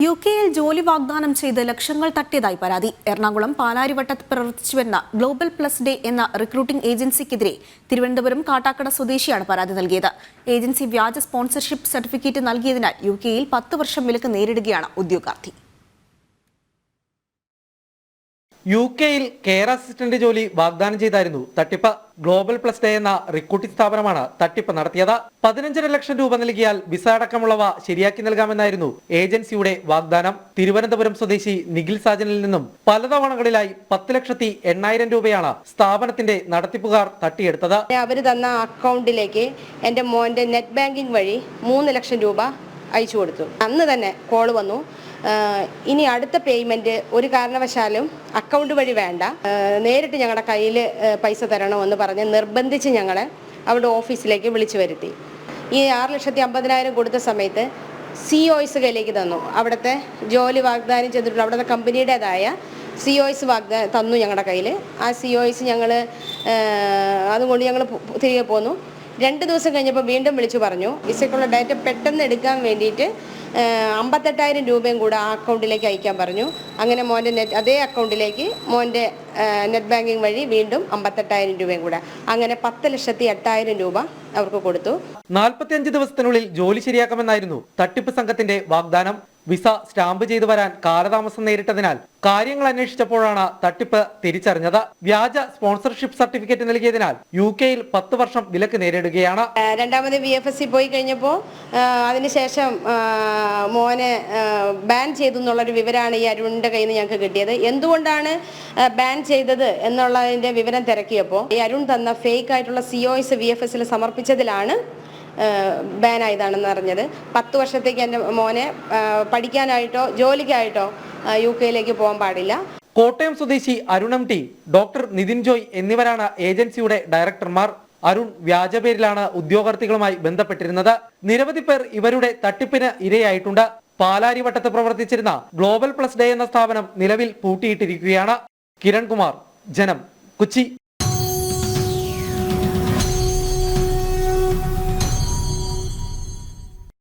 യുകെയിൽ ജോലി വാഗ്ദാനം ചെയ്ത് ലക്ഷങ്ങൾ തട്ടിയതായി പരാതി. എറണാകുളം പാലാരിവട്ടത്ത് പ്രവർത്തിച്ചുവരുന്ന ഗ്ലോബൽ പ്ലസ് ഡേ എന്ന റിക്രൂട്ടിംഗ് ഏജൻസിക്കെതിരെ തിരുവനന്തപുരം കാട്ടാക്കട സ്വദേശിയാണ് പരാതി നൽകിയത്. ഏജൻസി വ്യാജ സ്പോൺസർഷിപ്പ് സർട്ടിഫിക്കറ്റ് നൽകിയതിനാൽ യുകെയിൽ 10 വർഷം വിലക്ക് നേരിടുകയാണ് ഉദ്യോഗാർത്ഥി. യുകെയിൽ കെയർ അസിസ്റ്റന്റ് ജോലി വാഗ്ദാനം ചെയ്തായിരുന്നു തട്ടിപ്പ്. ഗ്ലോബൽ പ്ലസ് ഡേ എന്ന റിക്രൂട്ടിംഗ് സ്ഥാപനമാണ് തട്ടിപ്പ് നടത്തിയത്. 15.5 ലക്ഷം രൂപ നൽകിയാൽ വിസ അടക്കമുള്ളവ ശരിയാക്കി നൽകാമെന്നായിരുന്നു ഏജൻസിയുടെ വാഗ്ദാനം. തിരുവനന്തപുരം സ്വദേശി നിഖിൽ സാജനിൽ നിന്നും പലതവണകളിലായി 10,80,000 രൂപയാണ് സ്ഥാപനത്തിന്റെ നടത്തിപ്പുകാർ തട്ടിയെടുത്തത്. അവർ തന്ന അക്കൗണ്ടിലേക്ക് എൻ്റെ മോന്റെ നെറ്റ് ബാങ്കിംഗ് വഴി 3 ലക്ഷം രൂപ അയച്ചു കൊടുത്തു. അന്ന് തന്നെ കോൾ വന്നു, ഇനി അടുത്ത പേയ്മെന്റ് ഒരു കാരണവശാലും അക്കൗണ്ട് വഴി വേണ്ട, നേരിട്ട് ഞങ്ങളുടെ കയ്യിൽ പൈസ തരണമെന്ന് പറഞ്ഞ് നിർബന്ധിച്ച് ഞങ്ങളെ അവിടെ ഓഫീസിലേക്ക് വിളിച്ചു വരുത്തി. ഈ 6,50,000 കൊടുത്ത സമയത്ത് COS കയ്യിലേക്ക് തന്നു. അവിടുത്തെ ജോലി വാഗ്ദാനം ചെയ്തിട്ടുള്ള അവിടുത്തെ കമ്പനിയുടേതായ COS തന്നു ഞങ്ങളുടെ കയ്യിൽ. ആ COS ഞങ്ങൾ അതുകൊണ്ട് ഞങ്ങൾ തിരികെ പോന്നു. 2 ദിവസം കഴിഞ്ഞപ്പോൾ വീണ്ടും വിളിച്ചു പറഞ്ഞു വിസയ്ക്കുള്ള ഡേറ്റ പെട്ടെന്ന് എടുക്കാൻ വേണ്ടിയിട്ട് 58,000 രൂപയും കൂടെ ആ അക്കൗണ്ടിലേക്ക് അയക്കാൻ പറഞ്ഞു. അങ്ങനെ മോൻ്റെ അതേ അക്കൗണ്ടിലേക്ക് മോൻ്റെ നെറ്റ് ബാങ്കിങ് വഴി വീണ്ടും 58,000 രൂപയും കൂടെ, അങ്ങനെ 10,08,000 രൂപ അവർക്ക് കൊടുത്തു. 45 ദിവസത്തിനുള്ളിൽ ജോലി ശരിയാക്കാമെന്നായിരുന്നു തട്ടിപ്പ് സംഘത്തിന്റെ വാഗ്ദാനം. വിസ സ്റ്റാമ്പ് ചെയ്തു വരാൻ കാലതാമസം നേരിട്ടതിനാൽ കാര്യങ്ങൾ അന്വേഷിച്ചപ്പോഴാണ് തട്ടിപ്പ് തിരിച്ചറിഞ്ഞത്. വ്യാജ സ്പോൺസർഷിപ്പ് സർട്ടിഫിക്കറ്റ് നൽകിയതിനാൽ യുകെയിൽ 10 വർഷം വിലക്ക് നേരിടുകയാണ്. രണ്ടാമത് VFSC പോയി കഴിഞ്ഞപ്പോൾ അതിനുശേഷം മോനെ ബാൻ ചെയ്തു എന്നുള്ളൊരു വിവരമാണ് ഈ അരുണിന്റെ കയ്യിൽ നിന്ന് ഞങ്ങൾക്ക് കിട്ടിയത്. എന്തുകൊണ്ടാണ് ബാൻ ചെയ്തത് എന്നുള്ളതിന്റെ വിവരം തിരക്കിയപ്പോൾ ഈ അരുൺ തന്ന ഫേക്ക് ആയിട്ടുള്ള COS VFSൽ സമർപ്പിച്ചതിലാണ് ബാൻ ആയതാണെന്ന് അറിഞ്ഞത്. 10 വർഷത്തേക്ക് എൻ്റെ മോനെ പഠിക്കാനായിട്ടോ ജോലിക്കായിട്ടോ യുകെയിലേക്ക് പോകാൻ പാടില്ല. കോട്ടയം സ്വദേശി അരുൺ MT, ഡോക്ടർ നിതിൻ ജോയ് എന്നിവരാണ് ഏജൻസിയുടെ ഡയറക്ടർമാർ. അരുൺ വ്യാജപേരിലാണ് ഉദ്യോഗാർത്ഥികളുമായി ബന്ധപ്പെട്ടിരുന്നത്. നിരവധി പേർ ഇവരുടെ തട്ടിപ്പിന് ഇരയായിട്ടുണ്ട്. പാലാരിവട്ടത്ത് പ്രവർത്തിച്ചിരുന്ന ഗ്ലോബൽ പ്ലസ് ഡേ എന്ന സ്ഥാപനം നിലവിൽ പൂട്ടിയിട്ടിരിക്കുകയാണ്. കിരൺ കുമാർ, ജനം, കൊച്ചി.